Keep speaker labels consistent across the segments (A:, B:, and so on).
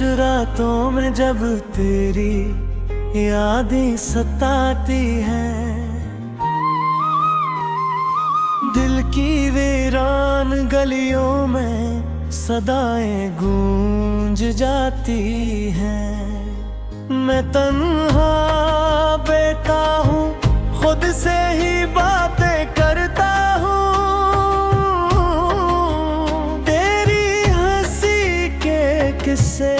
A: रातों में जब तेरी यादें सताती हैं, दिल की वीरान गलियों में सदाएं गूंज जाती हैं। मैं तन्हा बैठा हूँ, खुद से ही बातें करता हूँ, तेरी हंसी के किस्से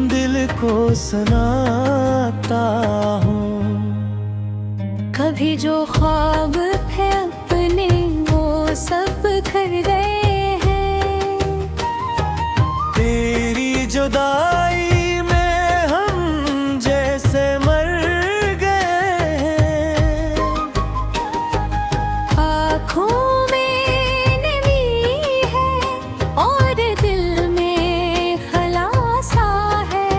A: दिल को सुनाता हूँ।
B: कभी जो ख्वाब थे अपने वो सब खर गए हैं,
A: तेरी जुदाई में हम जैसे मर गए हैं।
B: आँखों में नमी है और दिल में खलासा है,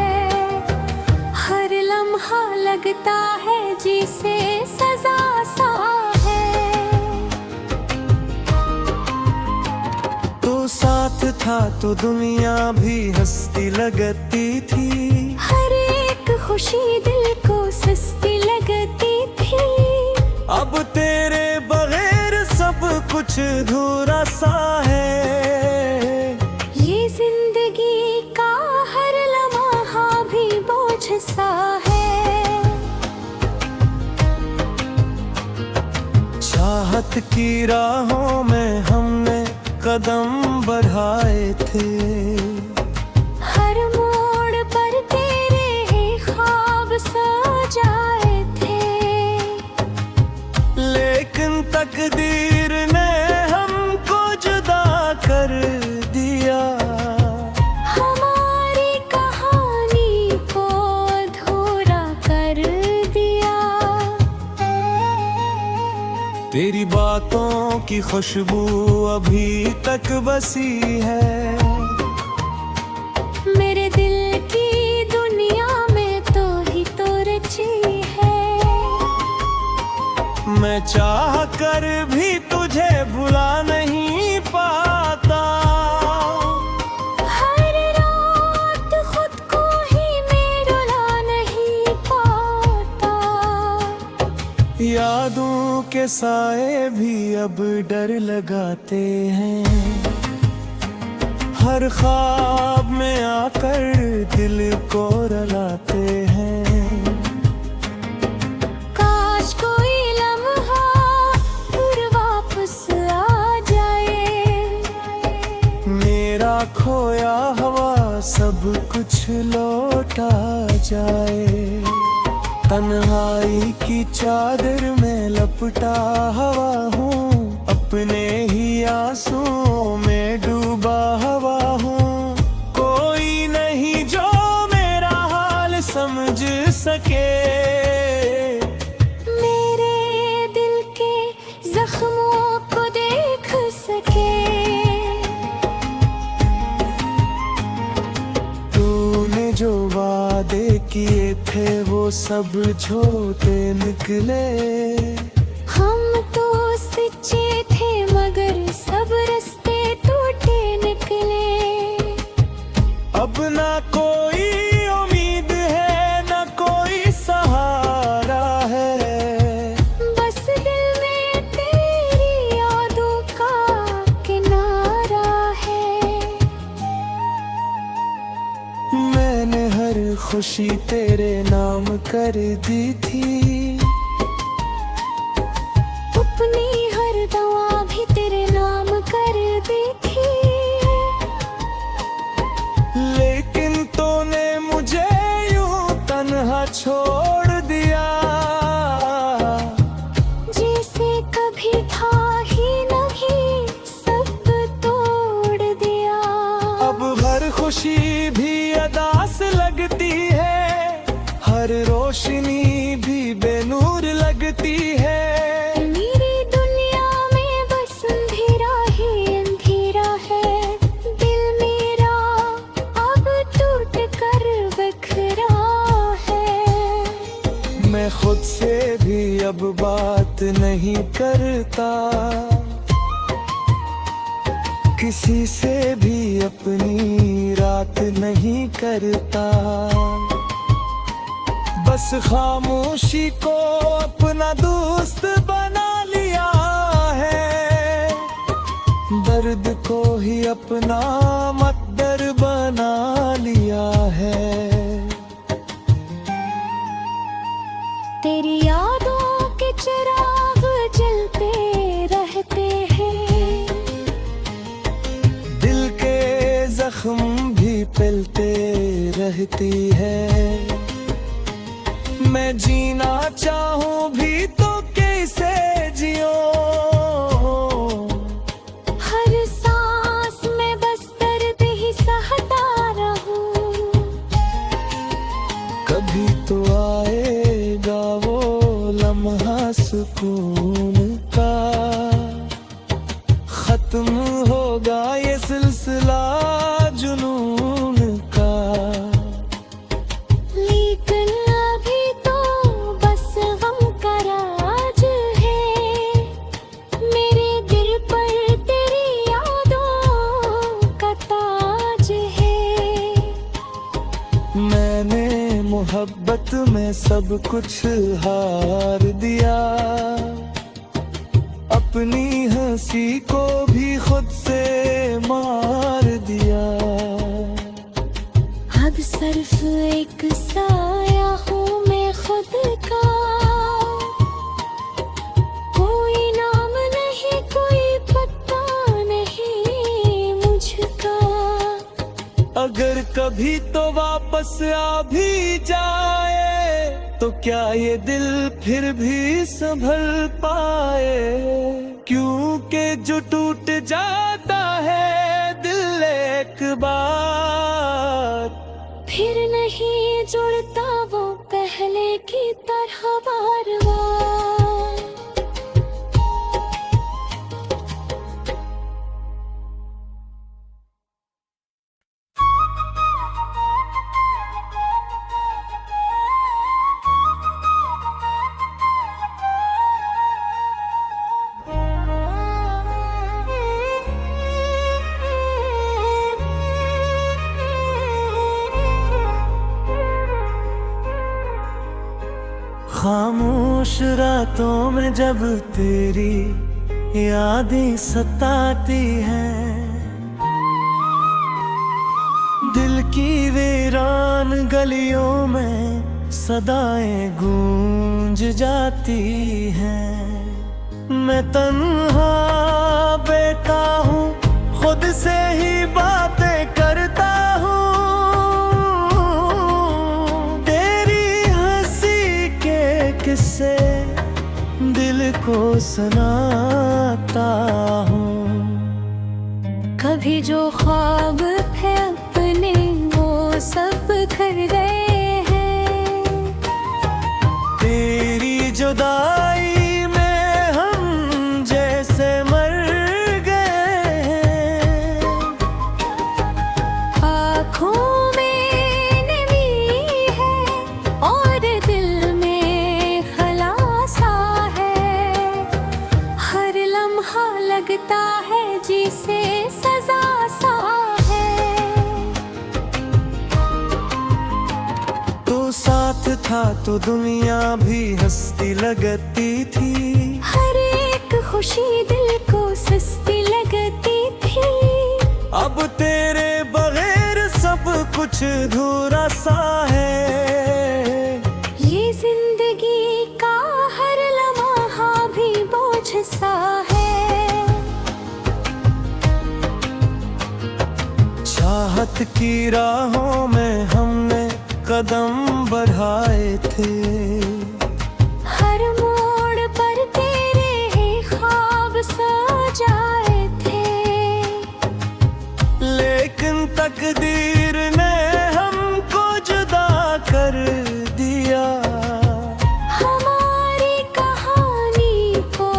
B: हर लम्हा लगता है जिसे सजा सा है।
A: तो साथ था तो दुनिया भी हंसती लगती थी,
B: हर एक खुशी दिल को सस्ती लगती थी।
A: अब तेरे बगैर सब कुछ अधूरा सा है।
B: ये जिंदगी का हर लम्हा भी बोझ सा है।
A: चाहत की राहों में हमने कदम बढ़ाए थे,
B: हर मोड़ पर तेरे ही ख्वाब सजाए थे,
A: लेकिन तकदीर ने हमको जुदा कर दिया।
B: हमारी कहानी को अधूरा कर दिया।
A: तेरी बातों की खुशबू अभी तक बसी है,
B: मेरे दिल की दुनिया में तो ही तो रची है।
A: मैं चाह कर भी तुझे भुला नहीं पाता।
B: हर रात खुद को ही मैं रुला नहीं पाता।
A: यादों के साए भी अब डर लगाते हैं, हर ख्वाब में आकर दिल को रुलाते हैं।
B: काश कोई लम्हा फिर वापस आ जाए,
A: मेरा खोया हुआ सब कुछ लौटा जाए। तन्हाई की चादर में लपटा हुआ हूँ, अपने ही आंसुओं में डूबा हुआ हूँ। कोई नहीं जो मेरा हाल समझ सके,
B: मेरे दिल के जख्मों को देख सके।
A: तूने जो वादे किए थे वो सब झूठे निकले।
B: हम तो सच्चे थे मगर सब रास्ते टूटे निकले।
A: अब ना कोई उम्मीद है ना कोई सहारा है,
B: बस दिल में तेरी यादों का किनारा है।
A: मैंने हर खुशी तेरे नाम कर दी थी,
B: अपनी हर दवा भी तेरे नाम कर दी थी।
A: लेकिन तूने मुझे यूं तन्हा छोड़ दिया,
B: जैसे कभी था ही नहीं सब तोड़ दिया।
A: अब हर खुशी भी अदास लगती है, हर रोशनी भी बेनूर लगती है।
B: मेरी दुनिया में बस अंधेरा ही अंधेरा है, दिल मेरा अब टूट कर बिखरा है।
A: मैं खुद से भी अब बात नहीं करता, किसी से भी अपनी रात नहीं करता, बस खामोशी को अपना दोस्त बना लिया है, दर्द को ही अपना मकदर बना लिया है।
B: तेरी यादों के चिराग जलते रहते हैं,
A: दिल के जख्म भी पिलते रहती है। मैं जीना चाहूं भी तो कैसे जियो,
B: हर सांस में बस दर्द ही सहता रहूं।
A: कभी तो आएगा वो लम्हा सुकून का, खत्म होगा ये सिलसिला जुनून का।
B: लेकिन अभी तो बस गम का राज है, मेरे दिल पर तेरी यादों का ताज है।
A: मैंने मोहब्बत में सब कुछ हार दिया, अपनी हंसी को भी खुद से मार दिया।
B: अब सिर्फ एक साया हूँ मैं खुद का, कोई नाम नहीं कोई पता नहीं मुझका।
A: अगर कभी तो वापस आ भी जाए तो क्या ये दिल फिर भी संभल पाए, क्योंकि जो टूट जाता है दिल एक बार,
B: फिर नहीं जुड़ता वो पहले की तरह बार बार।
A: खामोश रातों में जब तेरी यादें सताती हैं, दिल की वीरान गलियों में सदाएं गूंज जाती हैं। मैं तन्हा बैठा हूँ, खुद से ही बातें करता हूँ, किससे दिल को सुनाता हूँ।
B: कभी जो ख्वाब थे अपने वो सब खर गए हैं,
A: तेरी जुदाई में हम जैसे मर गए हैं।
B: आँखों में नमी है और दिल में खलासा है, हर लम्हा लगता है जिसे सजा सा है।
A: तो साथ था तो दुनिया भी हंसती लगती थी,
B: हर एक खुशी दिल को सस्ती लगती थी।
A: अब तेरे बगैर सब कुछ अधूरा सा है।
B: ये जिंदगी का हर लम्हा भी बोझ सा है।
A: चाहत की राहों में हमने कदम बढ़ाए थे,
B: हर मोड़ पर तेरे ही ख्वाब सजाए थे।
A: लेकिन तकदीर ने हमको जुदा कर दिया,
B: हमारी कहानी को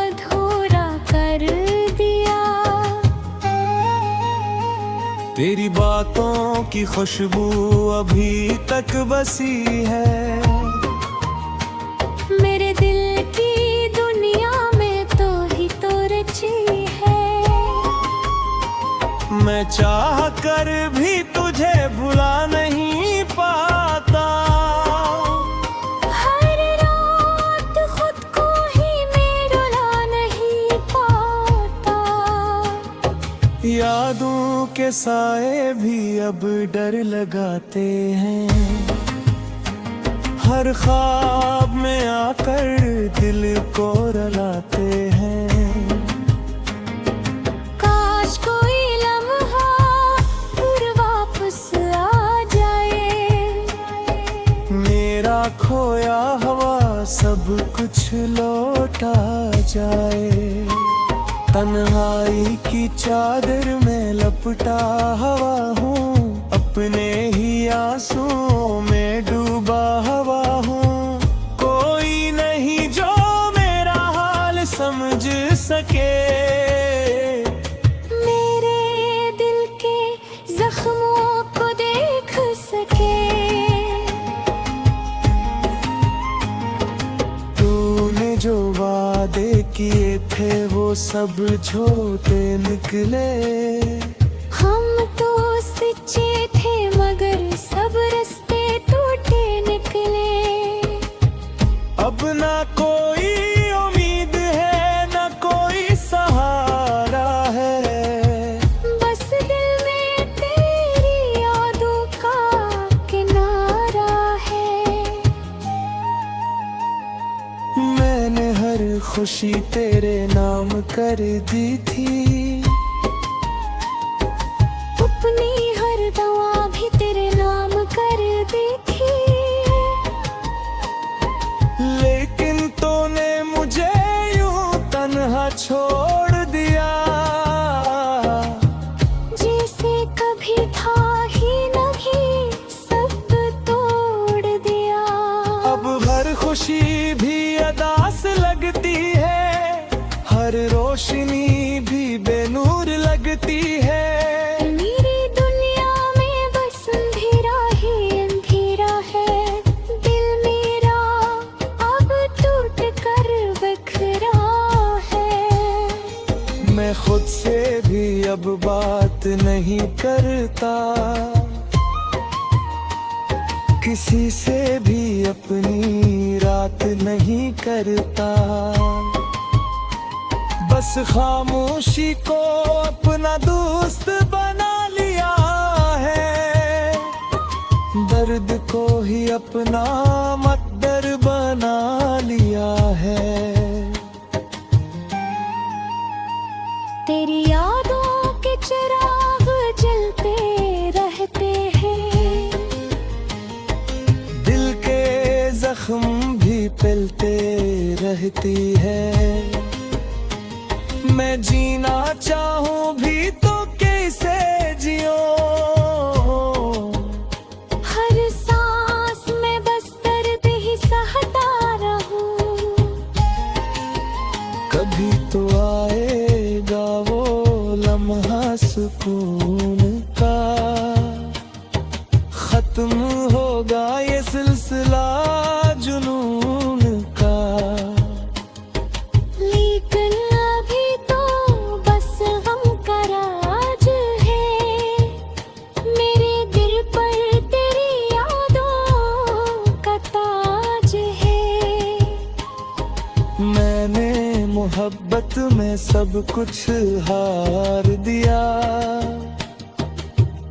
B: अधूरा कर दिया।
A: तेरी बातों की खुशबू अभी तक बसी है,
B: मेरे दिल की दुनिया में तो ही तो रची है।
A: यादों के साए भी अब डर लगाते हैं, हर ख्वाब में आकर दिल को रुलाते हैं।
B: काश कोई लम्हा फिर वापस आ जाए,
A: मेरा खोया हुआ सब कुछ लौटा जाए। तन्हाई की चादर में लपटा हुआ हूँ, अपने ही आंसुओं में डूबा हुआ हूँ। कोई नहीं जो मेरा हाल समझ सके,
B: मेरे दिल के जख्मों को देख सके।
A: तूने जो वादे किए थे वो सब झूठे निकले।
B: हम तो सच्चे थे मगर सब रास्ते टूटे निकले।
A: अब ना कोई उम्मीद है ना कोई सहारा है,
B: बस दिल में तेरी यादों का किनारा है।
A: मैंने हर खुशी तेरे नाम कर दी थी,
B: अपनी हर दवा भी तेरे नाम कर दी थी।
A: लेकिन तूने मुझे यूं तन्हा छोड़ दिया,
B: जैसे कभी था ही नहीं, सब तोड़ दिया।
A: अब हर खुशी भी अदास लगती है, हर रोशनी भी बेनूर लगती है।
B: मेरी दुनिया में बस अंधेरा ही अंधेरा है। दिल मेरा अब टूट कर बिखरा है।
A: मैं खुद से भी अब बात नहीं करता, किसी से भी अपनी रात नहीं करता। बस खामोशी को अपना दोस्त बना लिया है, दर्द को ही अपना मकदर बना लिया है।
B: तेरी यादों के चिराग जलते रहते हैं,
A: दिल के जख्म भी पिलते रहती है। मैं जीना चाहूं भी तो कैसे जियूं,
B: हर सांस में बस दर्द ही सहता रहूं।
A: कभी तो आएगा वो लम्हा सुकून का, खत्म होगा ये सिलसिला जुनून का।
B: लेकिन अभी तो बस गम का राज है, मेरे दिल पर तेरी यादों का ताज है।
A: मैंने मोहब्बत में सब कुछ हार दिया,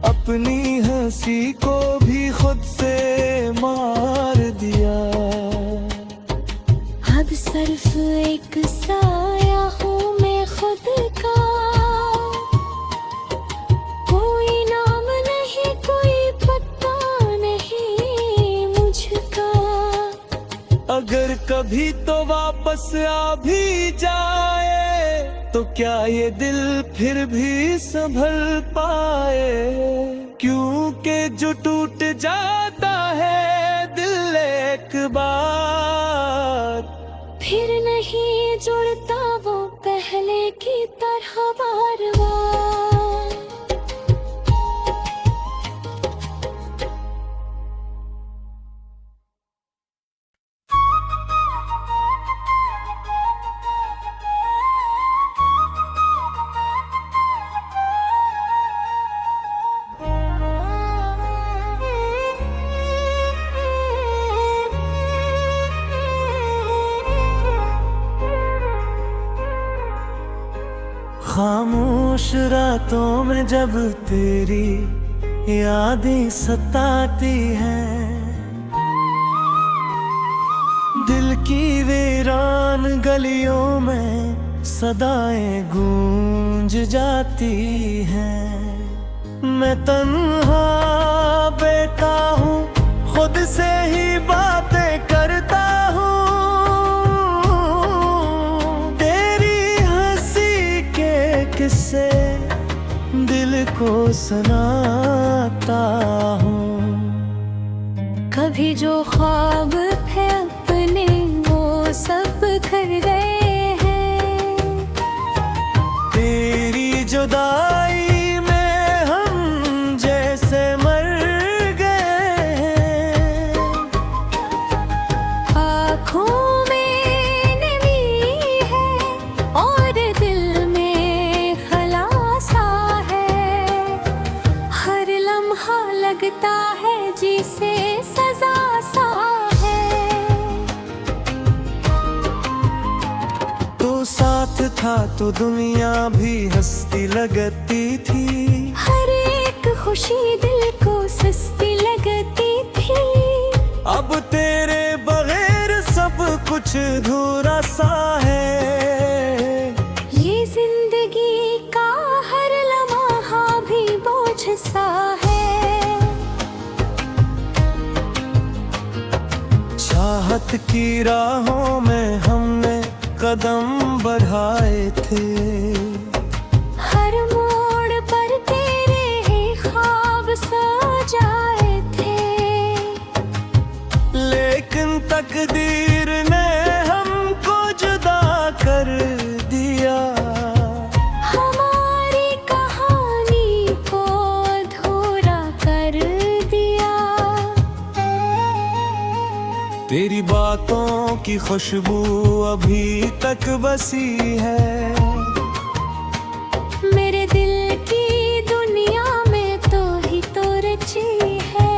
A: अपनी हंसी को भी खुद से मार दिया।
B: अब सिर्फ एक साया हूँ मैं खुद का, कोई नाम नहीं कोई पता नहीं मुझका।
A: अगर कभी तो वापस आ भी जाए, तो क्या ये दिल फिर भी संभल पाए? क्योंकि जो टूट जाता है दिल एक बार,
B: फिर नहीं जुड़ता वो पहले की तरह बार बार।
A: खामोश रातों में जब तेरी यादें सताती हैं, दिल की वीरान गलियों में सदाएं गूंज जाती हैं। मैं तन्हा बैठा हूँ, खुद से ही बातें करता हूँ, तेरी हंसी के किस्से दिल को सुनाता हूँ।
B: कभी जो ख्वाब थे अपने वो सब बिखर गए हैं।
A: तेरी जुदाई में हम जैसे मर गए हैं।
B: आँखों में नमी है और दिल में खलासा है। हर लम्हा लगता है जिसे सजा सा है।
A: तो साथ था तो दुनिया भी हंसती लगती थी।
B: हर एक खुशी दिल को सस्ती लगती थी।
A: अब तेरे बगैर सब कुछ अधूरा सा है।
B: ये जिंदगी का हर लम्हा भी बोझ सा है।
A: चाहत की राहों में हमने कदम बढ़ाए थे।
B: हर मोड़ पर तेरे ही ख्वाब सजाए थे।
A: लेकिन तकदीर ने हमको जुदा कर दिया।
B: हमारी कहानी को अधूरा कर दिया।
A: तेरी बातों की खुशबू अभी तक बसी है।
B: मेरे दिल की दुनिया में तो ही तो रची है।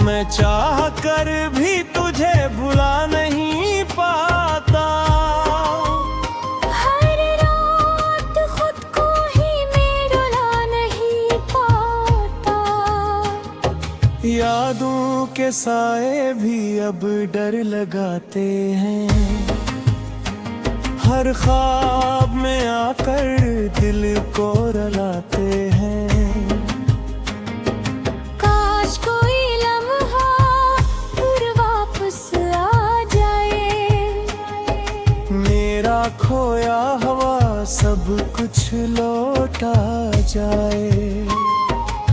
A: मैं चाह कर भी तुझे भुला नहीं पाता।
B: हर रात खुद को ही मैं रुला नहीं पाता।
A: यादों के साए भी अब डर लगाते हैं। हर ख्वाब में आकर दिल को रुलाते हैं।
B: काश कोई लम्हा फिर वापस आ जाए।
A: मेरा खोया हुआ सब कुछ लौटा जाए।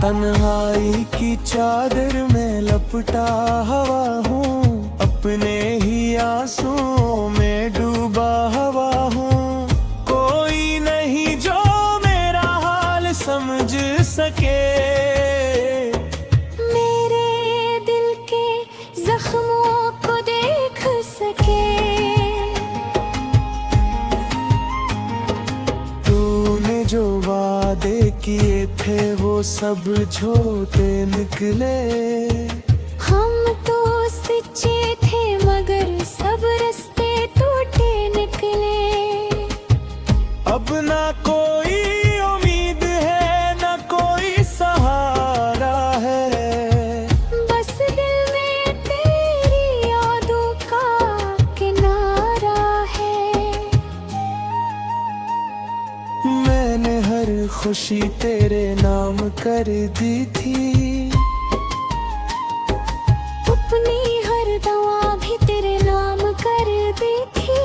A: तन्हाई की चादर में लपटा हुआ हूँ, अपने ही आंसुओं में डूबा हुआ हूँ। कोई नहीं जो मेरा हाल समझ सके।
B: मेरे दिल के जख्मों को देख सके।
A: तूने जो वादे किए थे वो सब झूठे निकले।
B: हम तो सच्चे थे मगर सब रास्ते टूटे निकले।
A: अब ना कोई उम्मीद है ना कोई सहारा है।
B: बस दिल में तेरी यादों का किनारा है।
A: मैंने हर खुशी तेरे नाम कर दी थी।
B: अपनी हर दवा भी तेरे नाम कर दी थी।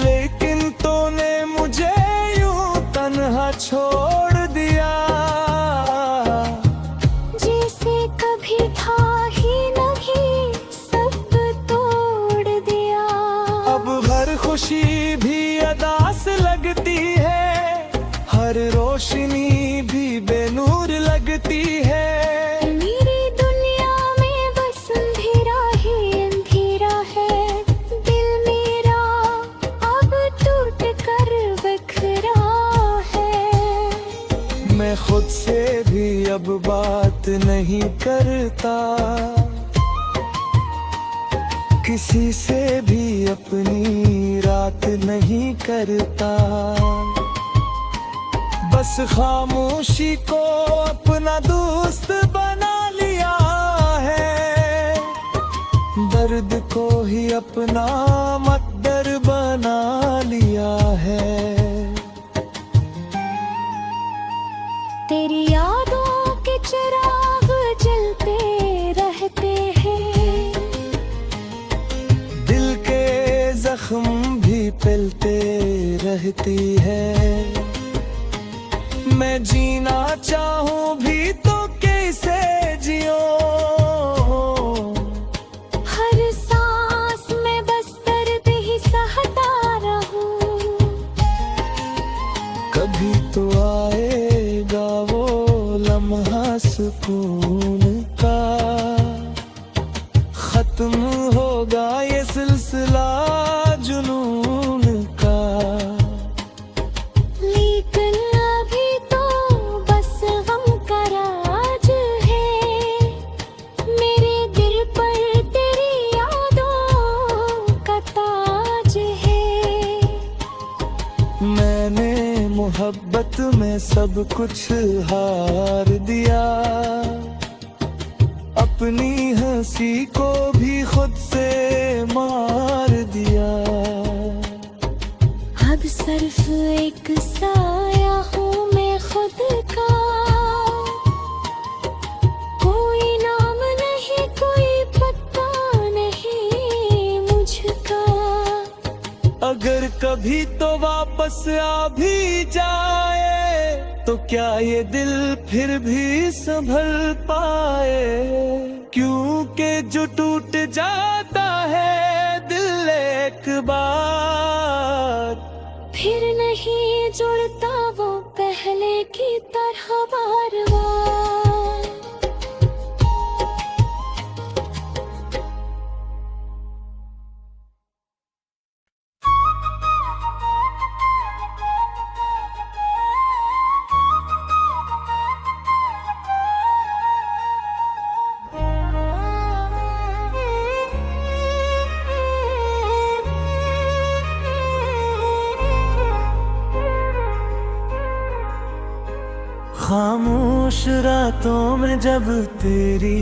A: लेकिन तूने मुझे यूं तन्हा छोड़ दिया।
B: जैसे कभी था ही नहीं सब तोड़ दिया।
A: अब हर खुशी भी अदास लगती है। हर रोशनी भी बेनूर लगती है।
B: मेरी दुनिया में बस अंधेरा ही अंधेरा है। दिल मेरा अब टूट कर बिखरा है।
A: मैं खुद से भी अब बात नहीं करता। किसी से भी अपनी रात नहीं करता, बस खामोशी को अपना दोस्त बना लिया है, दर्द को ही अपना मकदर बना लिया है।
B: तेरी यादों के चिराग जलते रहते हैं,
A: दिल के जख्म भी पिलते रहती है। मैं जीना चाहूं भी तो कैसे जियो,
B: हर सांस में बस दर्द ही सहता रहूं।
A: कभी तो आएगा वो लम्हा सुकून का, खत्म होगा ये सिलसिला जुनून का।
B: लेकिन अभी तो बस गम का राज है, मेरे दिल पर तेरी यादों का ताज है।
A: मैंने मोहब्बत में सब कुछ हार दिया, अपनी हंसी को भी खुद से मार दिया।
B: अब सिर्फ एक साया हूँ मैं खुद का, कोई नाम नहीं कोई पता नहीं मुझका।
A: अगर कभी तो वापस आ भी जाए, तो क्या ये दिल फिर भी संभल पाए? क्योंकि जो टूट जाता है दिल एक बार,
B: फिर नहीं जुड़ता वो पहले की तरह बार बार।
A: खामोश रातों में जब तेरी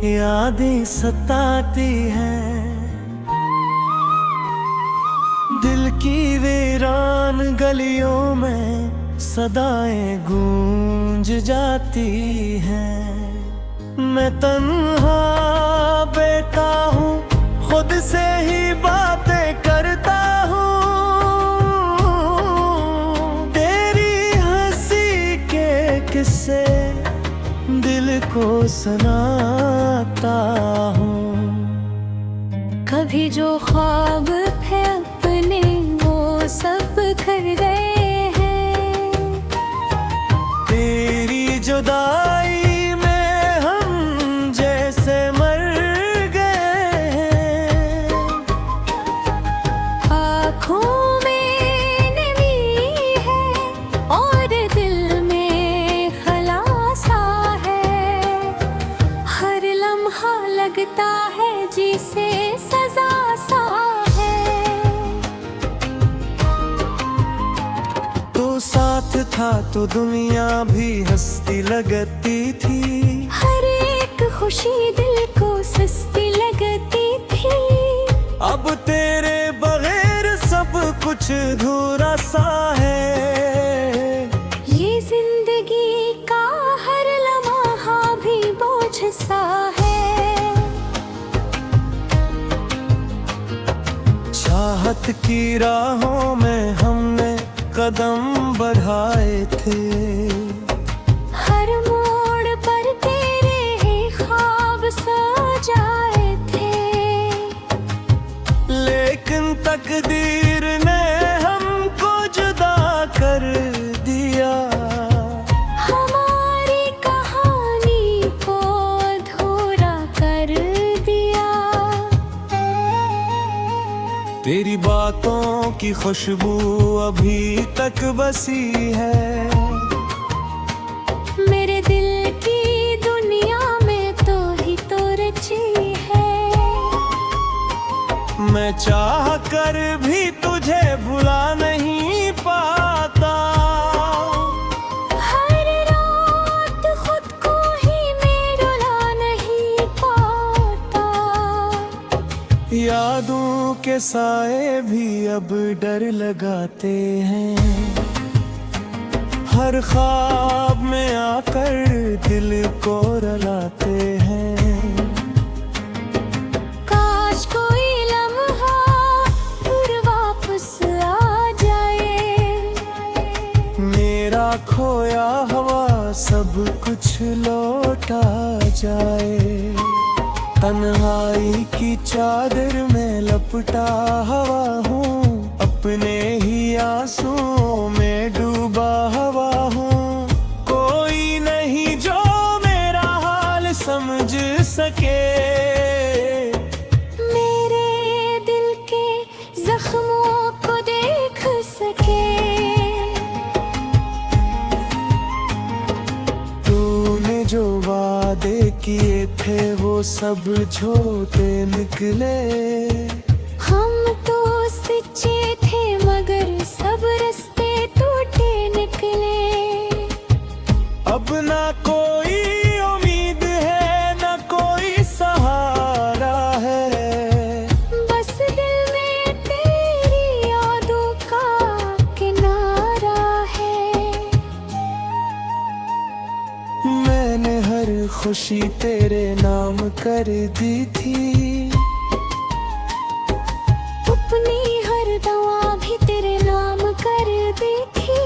A: यादें सताती हैं, दिल की वीरान गलियों में सदाएं गूंज जाती हैं। मैं तन्हा बैठा हूँ, खुद से ही बातें करता हूँ, किससे दिल को सुनाता हूँ।
B: कभी जो ख्वाब थे अपने वो सब बिखर गए हैं,
A: तेरी जुदाई में हम जैसे मर गए हैं।
B: आँखों में नमी है और दिल में खलासा है, हर लम्हा लगता है जिसे सजा सा है।
A: तो साथ था तो दुनिया भी हंसती लगती थी,
B: हर एक खुशी दिल को सस्ती लगती थी।
A: अब तेरे बगैर सब कुछ अधूरा सा है।
B: ये जिंदगी का हर लम्हा भी बोझ सा है।
A: चाहत की राहों में हमने कदम बढ़ाए थे,
B: हर मोड़ पर तेरे ही ख्वाब सजाए थे।
A: लेकिन तकदीर ने हमको जुदा कर दिया,
B: हमारी कहानी को अधूरा कर दिया।
A: तेरी बातों की खुशबू अभी तक बसी है,
B: मेरे दिल की दुनिया में तो ही तो रची है।
A: चाह कर भी तुझे भुला नहीं पाता।
B: हर रात खुद को ही मैं रुला नहीं पाता।
A: यादों के साए भी अब डर लगाते हैं, हर ख्वाब में आकर दिल को रुलाते हैं।
B: काश कोई लम्हा फिर वापस आ जाए,
A: मेरा खोया हुआ सब कुछ लौटा जाए। तन्हाई की चादर में लपटा हुआ हूँ, अपने ही आंसुओं में डूबा हुआ हूँ। कोई नहीं जो मेरा हाल समझ सके,
B: मेरे दिल के जख्मों को देख सके।
A: तूने जो वादे किए थे वो सब झूठे निकले।
B: हम तो सच्चे थे मगर सब रास्ते टूटे निकले।
A: अब ना कोई उम्मीद है, ना कोई सहारा है,
B: बस दिल में तेरी यादों का किनारा है।
A: मैंने हर खुशी तेरे नाम कर दी थी,
B: अपनी हर दवा भी तेरे नाम कर दी थी।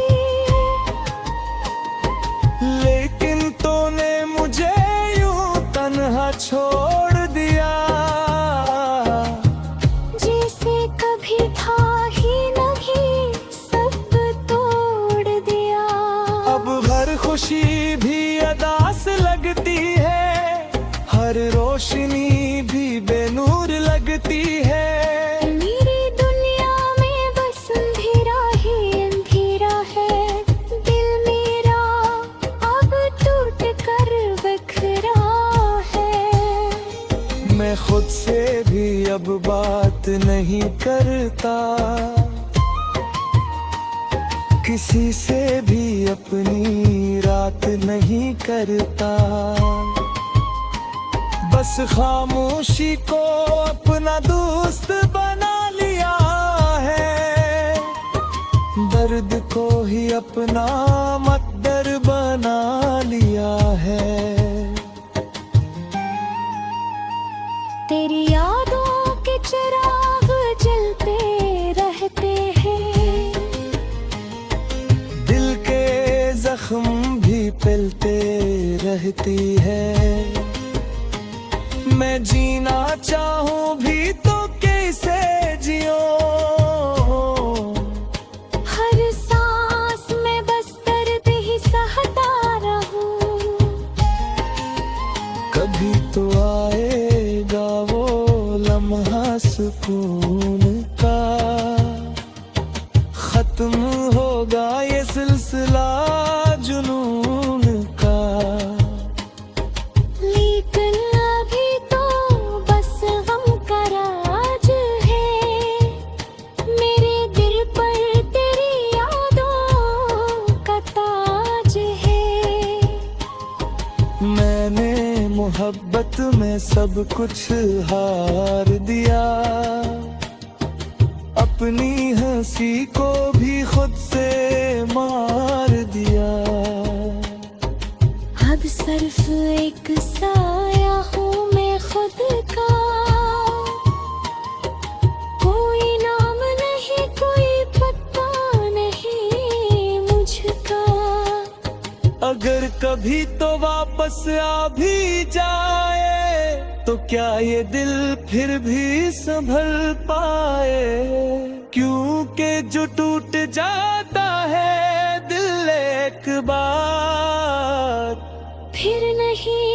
A: लेकिन तूने मुझे यूं तन्हा छोड़ दिया,
B: जैसे कभी था ही नहीं, सब तोड़ दिया।
A: अब हर खुशी भी अदास लगती है, हर रोशनी भी बेनूर लगती है।
B: मेरी दुनिया में बस अंधेरा ही अंधेरा है। दिल मेरा अब टूट कर बिखरा है।
A: मैं खुद से भी अब बात नहीं करता, किसी से भी अपनी रात नहीं करता। बस खामोशी को अपना दोस्त बना लिया है, दर्द को ही अपना मतदर बना लिया है।
B: तेरी यादों के चिराग जलते रहते हैं,
A: दिल के जख्म भी पिलते रहती है। मैं जीना चाहूं भी तो कैसे जियूं,
B: हर सांस में बस दर्द ही सहता रहूं।
A: कभी तो आएगा वो लम्हा सुकून का, खत्म होगा ये सिलसिला जुनून का।
B: लेकिन अभी तो बस गम का राज है, मेरे दिल पर तेरी यादों का ताज है।
A: मैंने मोहब्बत में सब कुछ हार दिया, अपनी हंसी को भी खुद से मार दिया।
B: अब सिर्फ एक साया हूँ मैं खुद का, कोई नाम नहीं कोई पता नहीं मुझका।
A: अगर कभी तो वापस आ भी जाए, तो क्या ये दिल फिर भी संभल पाए? क्योंकि जो टूट जाता है दिल एक बार
B: फिर नहीं